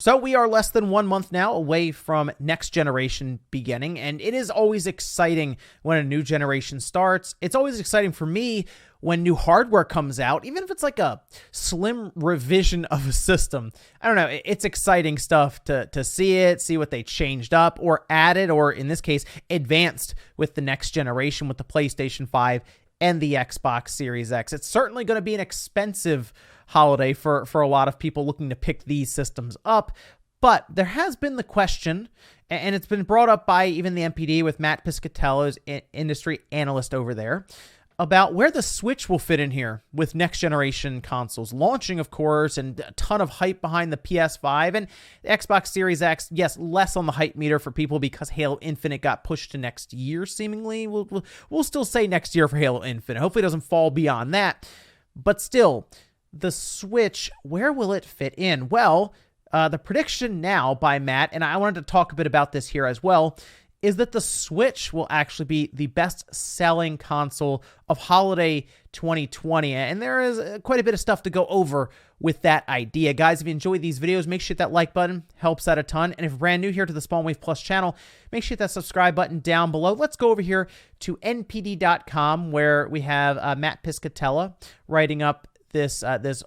So we are less than 1 month now away from next generation beginning, and it is always exciting when a new generation starts. It's always exciting for me when new hardware comes out, even if it's like a slim revision of a system. I don't know, it's exciting stuff to see what they changed up or added, or in this case, advanced with the next generation with the PlayStation 5 and the Xbox Series X. It's certainly going to be an expensive holiday for a lot of people looking to pick these systems up. But there has been the question, and it's been brought up by even the NPD with Matt Piscatello's industry analyst over there, about where the Switch will fit in here with next generation consoles launching, of course, and a ton of hype behind the PS5 and the Xbox Series X. Yes, less on the hype meter for people because Halo Infinite got pushed to next year, seemingly. We'll still say next year for Halo Infinite. Hopefully it doesn't fall beyond that. But still, the Switch, where will it fit in? Well, the prediction now by Matt, and I wanted to talk a bit about this here as well, is that the Switch will actually be the best-selling console of holiday 2020. And there is quite a bit of stuff to go over with that idea. Guys, if you enjoyed these videos, make sure you hit that like button. Helps out a ton. And if you're brand new here to the Spawn Wave Plus channel, make sure you hit that subscribe button down below. Let's go over here to NPD.com, where we have Matt Piscatella writing up this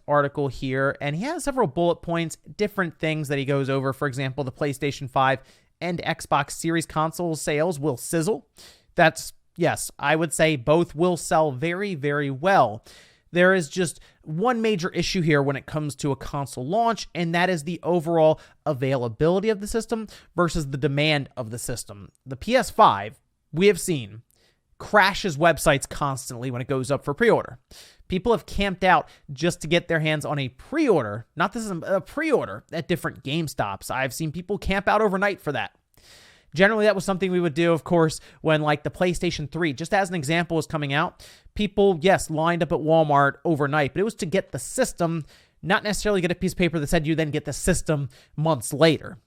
article here, and he has several bullet points, different things that he goes over. For example, the PlayStation 5 and Xbox Series console sales will sizzle. That's, yes, I would say both will sell very, very well. There is just one major issue here when it comes to a console launch, and that is the overall availability of the system versus the demand of the system. The PS5, we have seen, crashes websites constantly when it goes up for pre-order. People have camped out just to get their hands on a pre-order, not this is a pre-order, at different GameStops. I've seen people camp out overnight for that. Generally, that was something we would do, of course, when like the PlayStation 3, just as an example, was coming out. People, yes, lined up at Walmart overnight, but it was to get the system, not necessarily get a piece of paper that said you then get the system months later.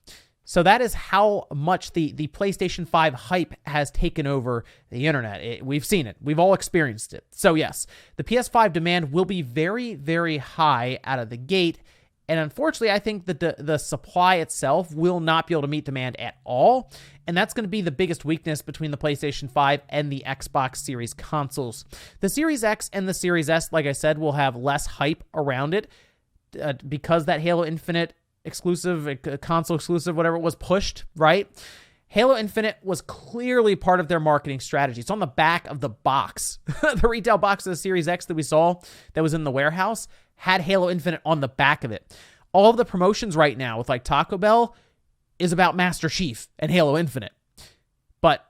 So that is how much the PlayStation 5 hype has taken over the internet. We've seen it. We've all experienced it. So yes, the PS5 demand will be very, very high out of the gate. And unfortunately, I think that the supply itself will not be able to meet demand at all. And that's going to be the biggest weakness between the PlayStation 5 and the Xbox Series consoles. The Series X and the Series S, like I said, will have less hype around it because that Halo Infinite exclusive, console exclusive, whatever it was, pushed, right? Halo Infinite was clearly part of their marketing strategy. It's on the back of the box. The retail box of the Series X that we saw that was in the warehouse had Halo Infinite on the back of it. All of the promotions right now with like Taco Bell is about Master Chief and Halo Infinite. But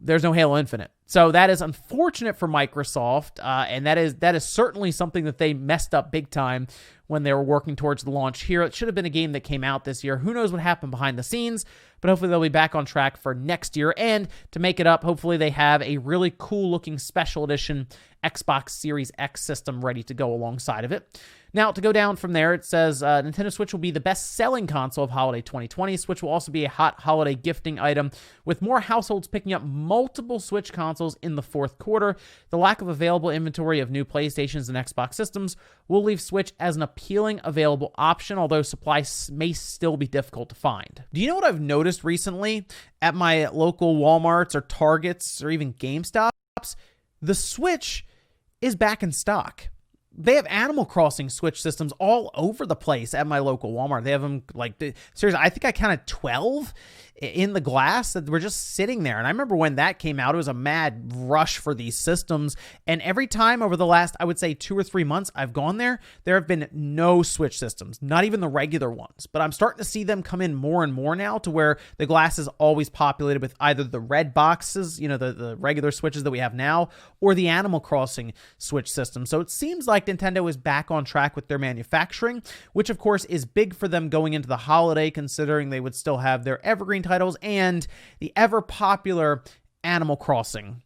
there's no Halo Infinite. So that is unfortunate for Microsoft, and that is certainly something that they messed up big time when they were working towards the launch here. It should have been a game that came out this year. Who knows what happened behind the scenes, but hopefully they'll be back on track for next year. And to make it up, hopefully they have a really cool-looking special edition Xbox Series X system ready to go alongside of it. Now, to go down from there, it says Nintendo Switch will be the best-selling console of holiday 2020. Switch will also be a hot holiday gifting item, with more households picking up multiple Switch consoles in the fourth quarter. The lack of available inventory of new PlayStations and Xbox systems will leave Switch as an appealing available option, although supply may still be difficult to find. Do you know what I've noticed recently at my local Walmarts or Targets or even GameStops? The Switch is back in stock. They have Animal Crossing Switch systems all over the place at my local Walmart. They have them, like, seriously, I think I counted 12 in the glass that were just sitting there. And I remember when that came out, it was a mad rush for these systems. And every time over the last, I would say 2 or 3 months I've gone there, there have been no Switch systems, not even the regular ones. But I'm starting to see them come in more and more now, to where the glass is always populated with either the red boxes, you know, the regular Switches that we have now, or the Animal Crossing Switch system. So it seems like Nintendo is back on track with their manufacturing, which of course is big for them going into the holiday, considering they would still have their evergreen titles and the ever popular Animal Crossing.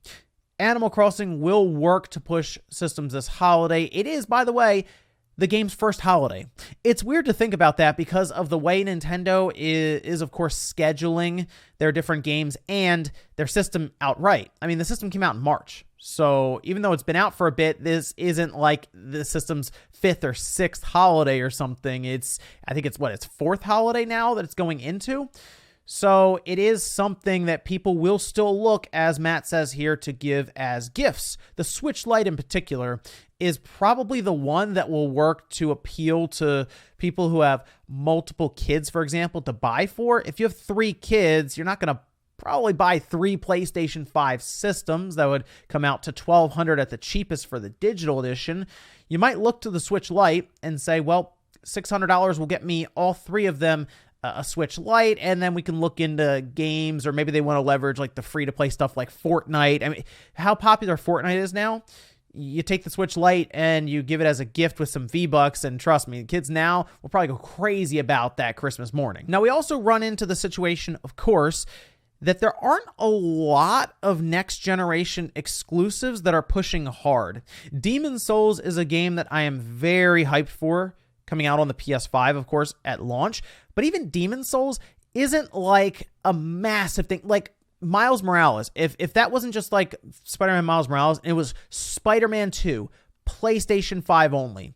Animal Crossing will work to push systems this holiday. It is, by the way, the game's first holiday. It's weird to think about that because of the way Nintendo is of course scheduling their different games and their system outright. I mean, the system came out in March. So even though it's been out for a bit, this isn't like the system's 5th or 6th holiday or something. I think it's its 4th holiday now that it's going into. So it is something that people will still look, as Matt says here, to give as gifts. The Switch Lite in particular is probably the one that will work to appeal to people who have multiple kids, for example, to buy for. If you have 3 kids, you're not going to probably buy 3 PlayStation 5 systems. That would come out to $1,200 at the cheapest for the digital edition. You might look to the Switch Lite and say, well, $600 will get me all 3 of them a Switch Lite, and then we can look into games, or maybe they want to leverage like the free-to-play stuff like Fortnite. I mean, how popular Fortnite is now, you take the Switch Lite and you give it as a gift with some V-Bucks, and trust me, kids now will probably go crazy about that Christmas morning. Now, we also run into the situation, of course, that there aren't a lot of next-generation exclusives that are pushing hard. Demon's Souls is a game that I am very hyped for, coming out on the PS5, of course, at launch. But even Demon's Souls isn't like a massive thing. Like Miles Morales, if that wasn't just like Spider-Man Miles Morales, it was Spider-Man 2, PlayStation 5 only.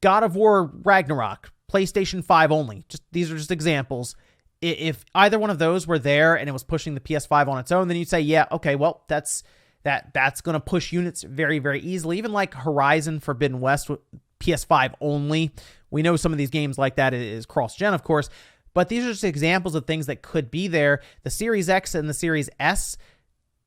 God of War Ragnarok, PlayStation 5 only. These are just examples. If either one of those were there and it was pushing the PS5 on its own, then you'd say, yeah, okay, well, that's going to push units very, very easily. Even like Horizon Forbidden West, PS5 only. We know some of these games like that is cross-gen, of course, but these are just examples of things that could be there. The Series X and the Series S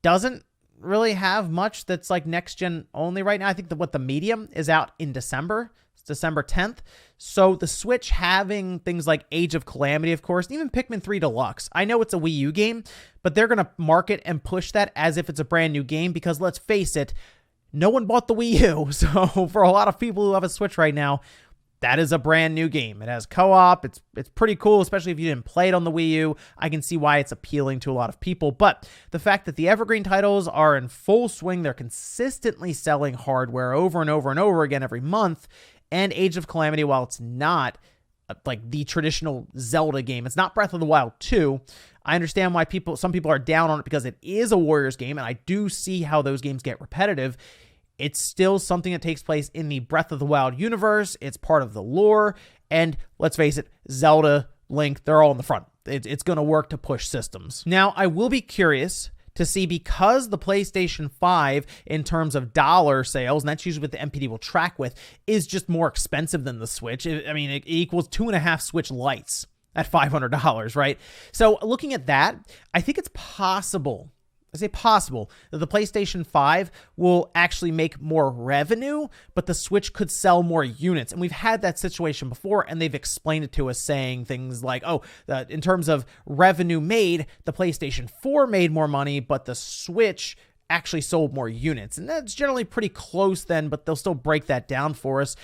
doesn't really have much that's like next-gen only right now. I think the medium is out in December. It's December 10th. So the Switch having things like Age of Calamity, of course, and even Pikmin 3 Deluxe. I know it's a Wii U game, but they're going to market and push that as if it's a brand new game because, let's face it, no one bought the Wii U. So for a lot of people who have a Switch right now, that is a brand new game. It has co-op. It's pretty cool, especially if you didn't play it on the Wii U. I can see why it's appealing to a lot of people. But the fact that the evergreen titles are in full swing, they're consistently selling hardware over and over and over again every month, and Age of Calamity, while it's not like the traditional Zelda game, it's not Breath of the Wild 2. I understand why some people are down on it because it is a Warriors game, and I do see how those games get repetitive. It's still something that takes place in the Breath of the Wild universe. It's part of the lore. And let's face it, Zelda, Link, they're all in the front. It's going to work to push systems. Now, I will be curious to see, because the PlayStation 5, in terms of dollar sales, and that's usually what the NPD will track with, is just more expensive than the Switch. I mean, it equals 2.5 Switch Lites at $500, right? So looking at that, I think it's possible. I say possible that the PlayStation 5 will actually make more revenue, but the Switch could sell more units. And we've had that situation before, and they've explained it to us saying things like, in terms of revenue made, the PlayStation 4 made more money, but the Switch actually sold more units. And that's generally pretty close then, but they'll still break that down for us.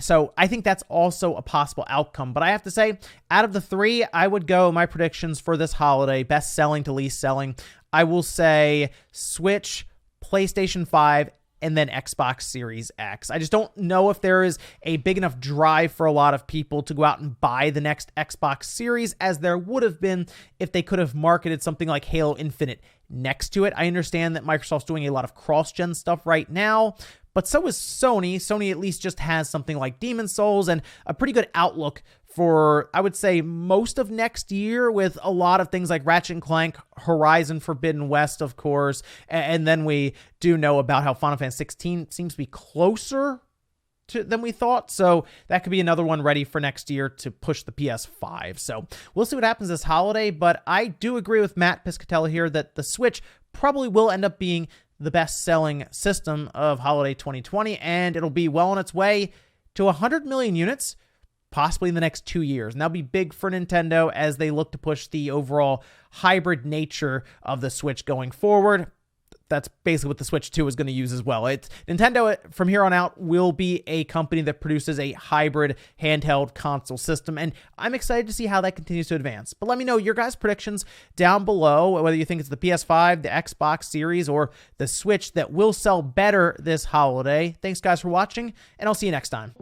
So I think that's also a possible outcome. But I have to say, out of the 3, I would go my predictions for this holiday, best selling to least selling. I will say Switch, PlayStation 5, and then Xbox Series X. I just don't know if there is a big enough drive for a lot of people to go out and buy the next Xbox Series, as there would have been if they could have marketed something like Halo Infinite next to it. I understand that Microsoft's doing a lot of cross-gen stuff right now, but so is Sony. Sony at least just has something like Demon's Souls and a pretty good outlook for, I would say, most of next year, with a lot of things like Ratchet & Clank, Horizon Forbidden West, of course, and then we do know about how Final Fantasy 16 seems to be closer than we thought, so that could be another one ready for next year to push the PS5. So we'll see what happens this holiday, but I do agree with Matt Piscatella here that the Switch probably will end up being the best-selling system of holiday 2020, and it'll be well on its way to 100 million units, possibly in the next 2 years. And that'll be big for Nintendo as they look to push the overall hybrid nature of the Switch going forward. That's basically what the Switch 2 is going to use as well. Nintendo, from here on out, will be a company that produces a hybrid handheld console system, and I'm excited to see how that continues to advance. But let me know your guys' predictions down below, whether you think it's the PS5, the Xbox Series, or the Switch that will sell better this holiday. Thanks, guys, for watching, and I'll see you next time.